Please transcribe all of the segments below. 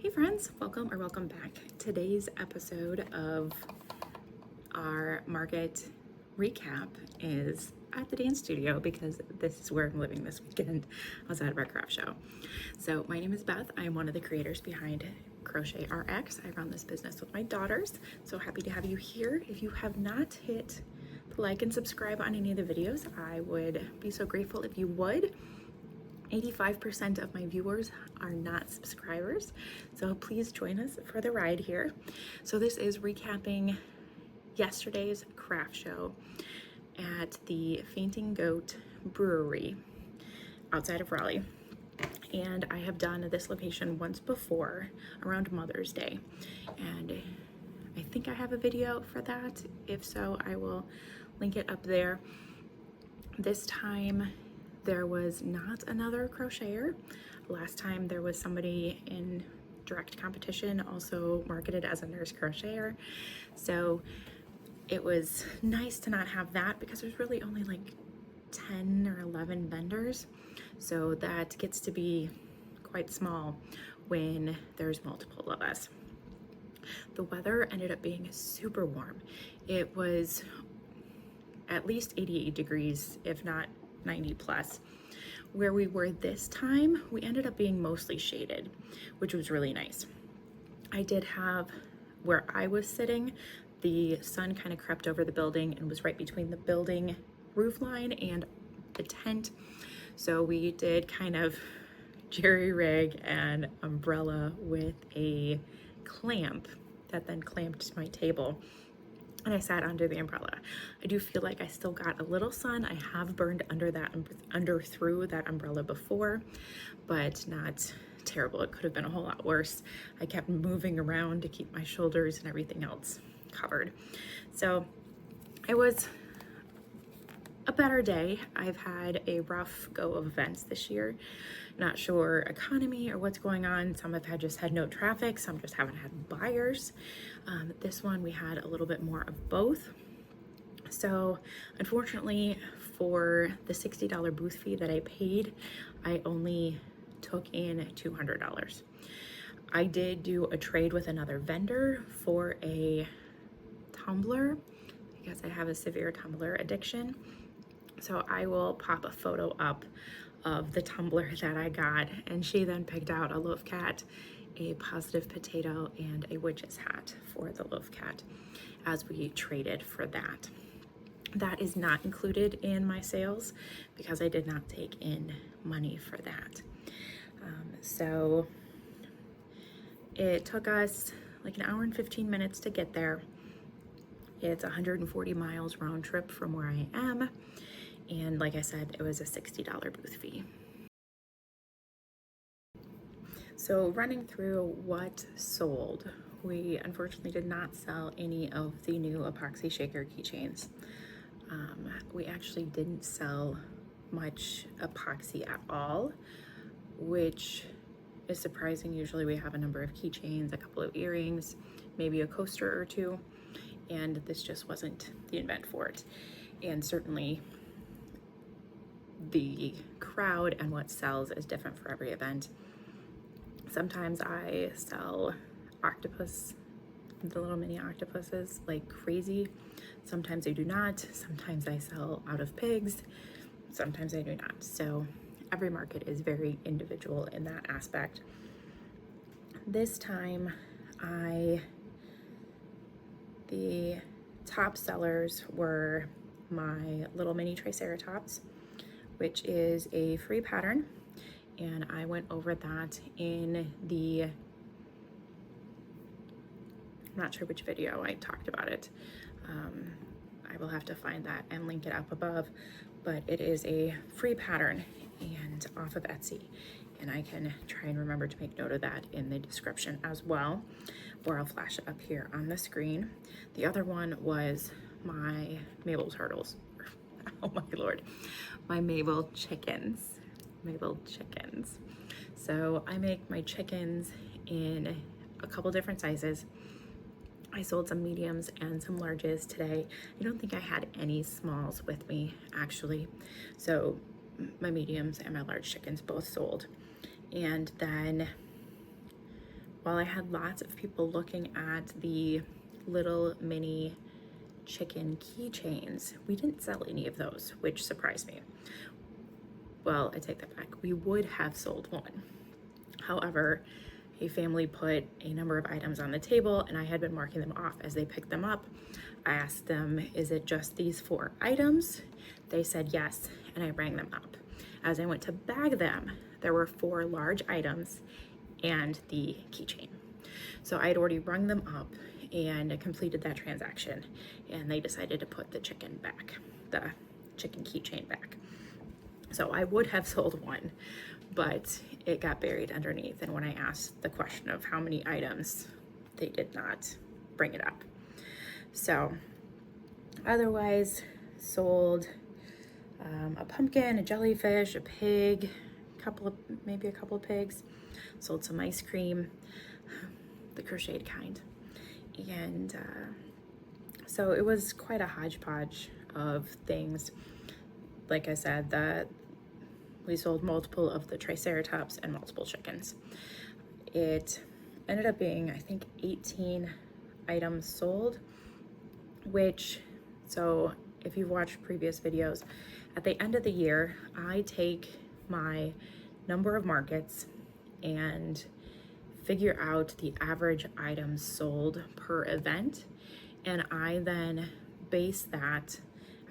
Hey friends, welcome back. Today's episode of our market recap is at the dance studio because this is where I'm living this weekend outside of our craft show. So my name is Beth. I'm one of the creators behind CrochetrX. I run this business with my daughters. So happy to have you here. If you have not hit the like and subscribe on any of the videos, I would be so grateful if you would. 85% of my viewers are not subscribers, so please join us for the ride here. So this is recapping yesterday's craft show at the Fainting Goat Brewery outside of Raleigh. And I have done this location once before around Mother's Day, and I think I have a video for that. If so, I will link it up there. This time there was not another crocheter. Last time there was somebody in direct competition, also marketed as a nurse crocheter. So it was nice to not have that because there's really only like 10 or 11 vendors. So that gets to be quite small when there's multiple of us. The weather ended up being super warm. It was at least 88 degrees, if not 90 plus. Where we were this time, we ended up being mostly shaded, which was really nice. I did have, where I was sitting, the sun kind of crept over the building and was right between the building roof line and the tent. So we did kind of jerry rig an umbrella with a clamp that then clamped to my table. And I sat under the umbrella. I do feel like I still got a little sun. I have burned under through that umbrella before, but not terrible. It could have been a whole lot worse. I kept moving around to keep my shoulders and everything else covered. So it was a better day. I've had a rough go of events this year. Not sure economy or what's going on. Some have just had no traffic. Some just haven't had buyers. This one we had a little bit more of both. So unfortunately for the $60 booth fee that I paid, I only took in $200. I did do a trade with another vendor for a tumbler because I have a severe tumbler addiction. So I will pop a photo up of the tumbler that I got, and she then picked out a loaf cat, a positive potato, and a witch's hat for the loaf cat as we traded for that. That is not included in my sales because I did not take in money for that. So it took us like an hour and 15 minutes to get there. It's 140 miles round trip from where I am. And like I said, it was a $60 booth fee. So running through what sold, we unfortunately did not sell any of the new epoxy shaker keychains. We actually didn't sell much epoxy at all, which is surprising. Usually we have a number of keychains, a couple of earrings, maybe a coaster or two, and this just wasn't the event for it. And certainly the crowd and what sells is different for every event. Sometimes I sell octopus, the little mini octopuses, like crazy. Sometimes I do not. Sometimes I sell out of pigs. Sometimes I do not. So every market is very individual in that aspect. This time the top sellers were my little mini triceratops, which is a free pattern, and I went over that in the, I'm not sure which video I talked about it. I will have to find that and link it up above, but it is a free pattern and off of Etsy, and I can try and remember to make note of that in the description as well, or I'll flash it up here on the screen. The other one was my Mabel turtles. Oh my Lord, my Mabel chickens. So I make my chickens in a couple different sizes. I sold some mediums and some larges today. I don't think I had any smalls with me actually. So my mediums and my large chickens both sold. And then while I had lots of people looking at the little mini chicken keychains, we didn't sell any of those, which surprised me. Well, I take that back. We would have sold one. However, a family put a number of items on the table and I had been marking them off. As they picked them up, I asked them, is it just these 4 items? They said yes, and I rang them up. As I went to bag them, there were 4 large items and the keychain. So I had already rung them up and completed that transaction, and they decided to put the chicken keychain back. So I would have sold one, but it got buried underneath. And when I asked the question of how many items, they did not bring it up. So otherwise, sold a pumpkin, a jellyfish, a pig, maybe a couple of pigs. Sold some ice cream, the crocheted kind. And so it was quite a hodgepodge of things. Like I said, we sold multiple of the triceratops and multiple chickens. It ended up being, I think, 18 items sold, so if you've watched previous videos, at the end of the year, I take my number of markets and figure out the average items sold per event, and I then base that.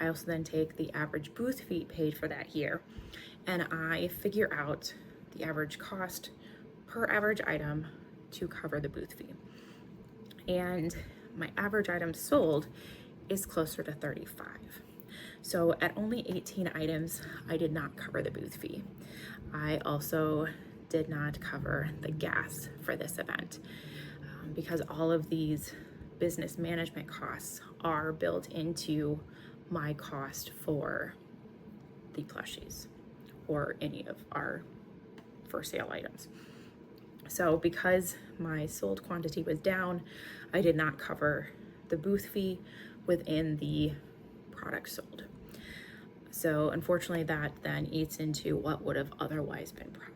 I also then take the average booth fee paid for that year, and I figure out the average cost per average item to cover the booth fee. And my average items sold is closer to 35. So at only 18 items, I did not cover the booth fee. I also did not cover the gas for this event because all of these business management costs are built into my cost for the plushies or any of our for sale items. So because my sold quantity was down, I did not cover the booth fee within the product sold. So unfortunately that then eats into what would have otherwise been profit.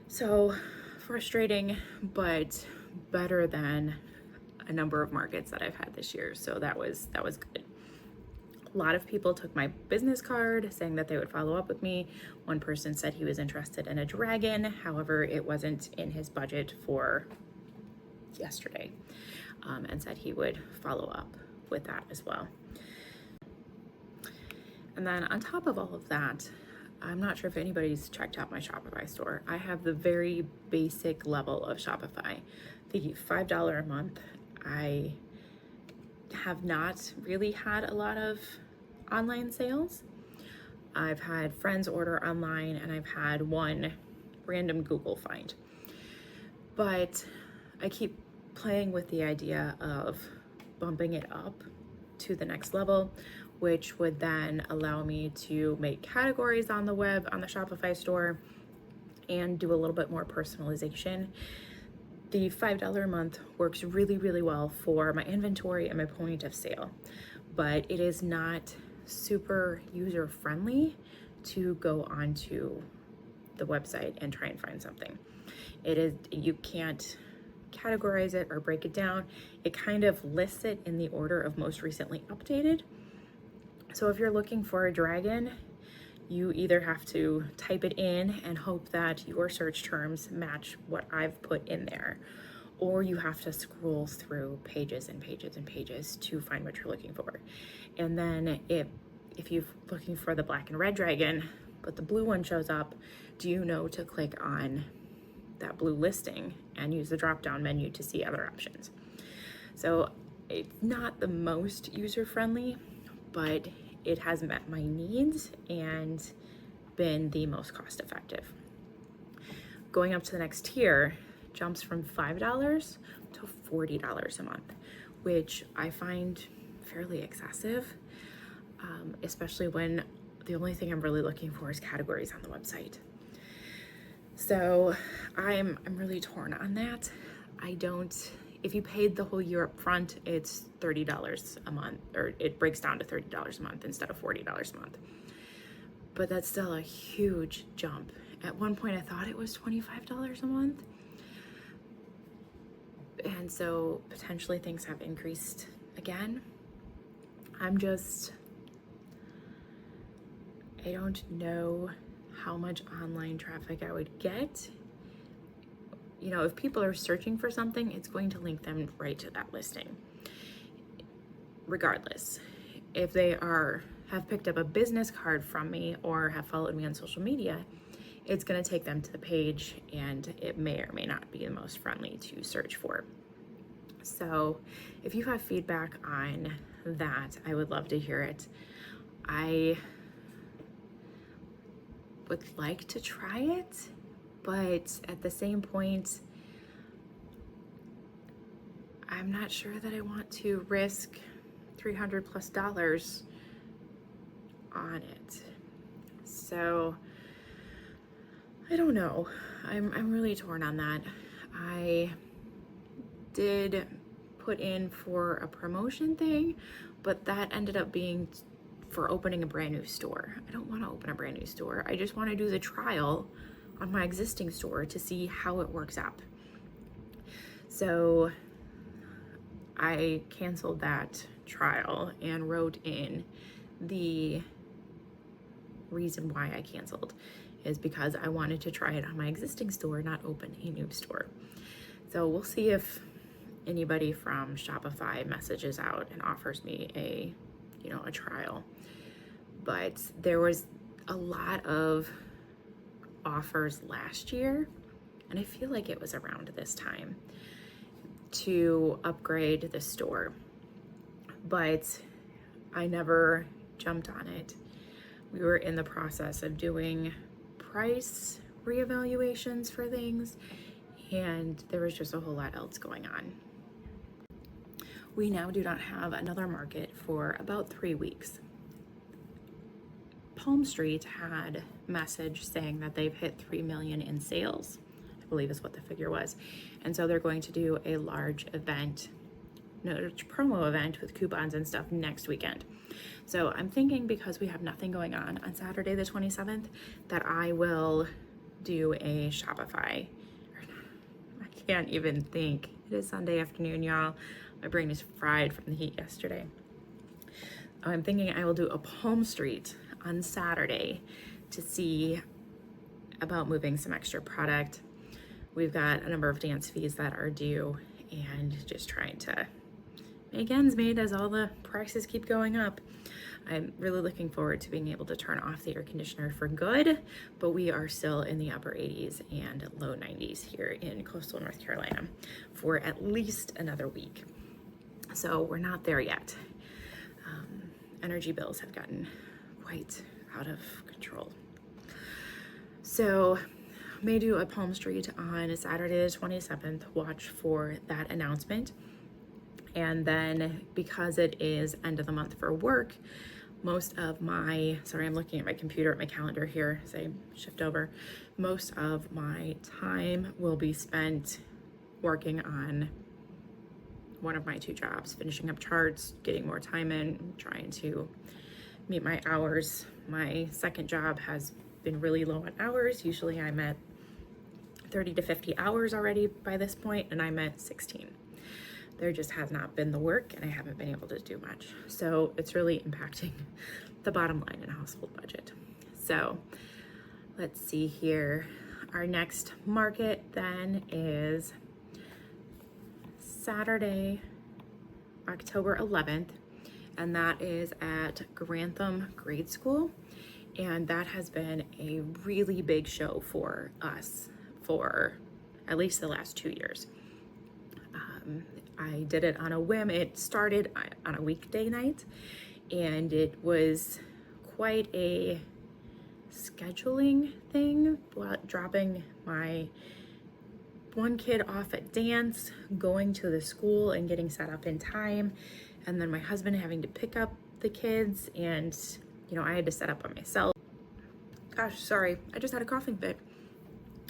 So frustrating, but better than a number of markets that I've had this year. So that was good. A lot of people took my business card saying that they would follow up with me. One person said he was interested in a dragon. However, it wasn't in his budget for yesterday, and said he would follow up with that as well. And then on top of all of that, I'm not sure if anybody's checked out my Shopify store. I have the very basic level of Shopify, the $5 a month. I have not really had a lot of online sales. I've had friends order online and I've had one random Google find. But I keep playing with the idea of bumping it up to the next level, which would then allow me to make categories on the web, on the Shopify store, and do a little bit more personalization. The $5 a month works really, really well for my inventory and my point of sale, but it is not super user-friendly to go onto the website and try and find something. You can't categorize it or break it down. It kind of lists it in the order of most recently updated. So if you're looking for a dragon, you either have to type it in and hope that your search terms match what I've put in there, or you have to scroll through pages and pages and pages to find what you're looking for. And then if you're looking for the black and red dragon, but the blue one shows up, do you know to click on that blue listing and use the drop-down menu to see other options? So it's not the most user-friendly, but it has met my needs and been the most cost-effective. Going up to the next tier jumps from $5 to $40 a month, which I find fairly excessive, especially when the only thing I'm really looking for is categories on the website. So I'm really torn on that. If you paid the whole year up front, it's $30 a month, or it breaks down to $30 a month instead of $40 a month. But that's still a huge jump. At one point I thought it was $25 a month. And so potentially things have increased again. I don't know how much online traffic I would get. You know, if people are searching for something, it's going to link them right to that listing. Regardless, if they have picked up a business card from me or have followed me on social media, it's going to take them to the page, and it may or may not be the most friendly to search for. So if you have feedback on that, I would love to hear it. I would like to try it, but at the same point, I'm not sure that I want to risk $300+ on it. So I don't know. I'm really torn on that. I did put in for a promotion thing, but that ended up being for opening a brand new store. I don't want to open a brand new store. I just want to do the trial on my existing store to see how it works out. So I canceled that trial and wrote in the reason why I canceled is because I wanted to try it on my existing store, not open a new store. So we'll see if anybody from Shopify messages out and offers me a trial. But there was a lot of offers last year, and I feel like it was around this time, to upgrade the store, but I never jumped on it. We were in the process of doing price reevaluations for things, and there was just a whole lot else going on. We now do not have another market for about 3 weeks. Palmstreet had a message saying that they've hit 3 million in sales, I believe is what the figure was. And so they're going to do a large promo event with coupons and stuff next weekend. So I'm thinking, because we have nothing going on Saturday the 27th, that I will do a Shopify. I can't even think. It is Sunday afternoon, y'all. My brain is fried from the heat yesterday. I'm thinking I will do a Palmstreet on Saturday to see about moving some extra product. We've got a number of dance fees that are due, and just trying to make ends meet as all the prices keep going up. I'm really looking forward to being able to turn off the air conditioner for good, but we are still in the upper 80s and low 90s here in coastal North Carolina for at least another week. So we're not there yet. Energy bills have gotten quite out of control. So may do a Palmstreet on Saturday the 27th. Watch for that announcement. And then, because it is end of the month for work, most of my, I'm looking at my computer at my calendar here as I shift over. Most of my time will be spent working on one of my 2 jobs, finishing up charts, getting more time in, trying to meet my hours. My second job has been really low on hours. Usually I'm at 30 to 50 hours already by this point, and I'm at 16. There just has not been the work, and I haven't been able to do much. So it's really impacting the bottom line in a household budget. So let's see here. Our next market then is Saturday, October 11th, and that is at Grantham Grade School. And that has been a really big show for us for at least the last 2 years. I did it on a whim. It started on a weekday night, and it was quite a scheduling thing, dropping my one kid off at dance, going to the school and getting set up in time, and then my husband having to pick up the kids, and I had to set up by myself. Gosh, sorry, I just had a coughing fit.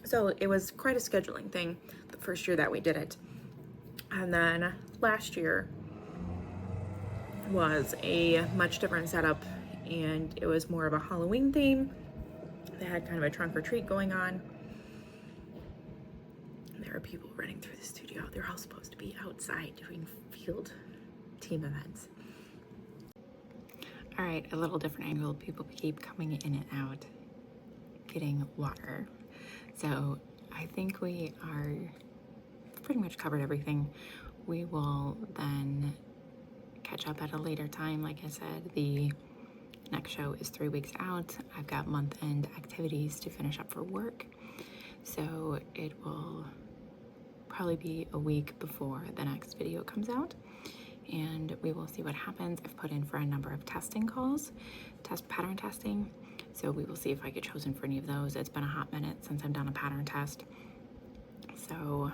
So it was quite a scheduling thing the first year that we did it. And then last year was a much different setup, and it was more of a Halloween theme. they had kind of a trunk or treat going on. There are people running through the studio. They're all supposed to be outside doing field team events. All right, a little different angle. People keep coming in and out, getting water. So I think we are pretty much covered everything. We will then catch up at a later time. Like I said, the next show is 3 weeks out. I've got month-end activities to finish up for work. So it will probably be a week before the next video comes out. And we will see what happens. I've put in for a number of testing calls, pattern testing. So we will see if I get chosen for any of those. It's been a hot minute since I've done a pattern test. So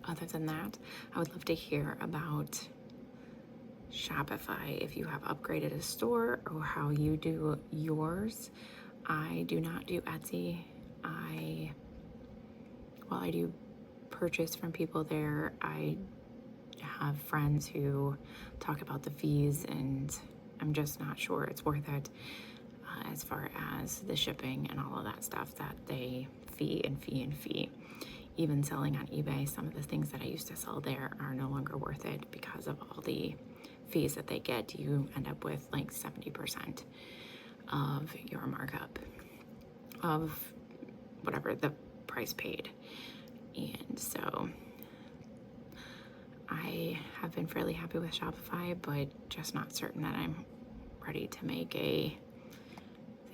other than that, I would love to hear about Shopify, if you have upgraded a store or how you do yours. I do not do Etsy. While I do purchase from people there, I have friends who talk about the fees, and I'm just not sure it's worth it as far as the shipping and all of that stuff that they fee. Even selling on eBay, some of the things that I used to sell there are no longer worth it because of all the fees that they get. You end up with like 70% of your markup of whatever the price paid. And so I have been fairly happy with Shopify, but just not certain that I'm ready to make I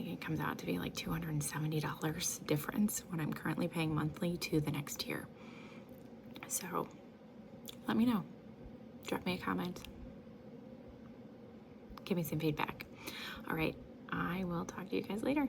think it comes out to be like $270 difference when I'm currently paying monthly to the next tier. So let me know. Drop me a comment. Give me some feedback. All right, I will talk to you guys later.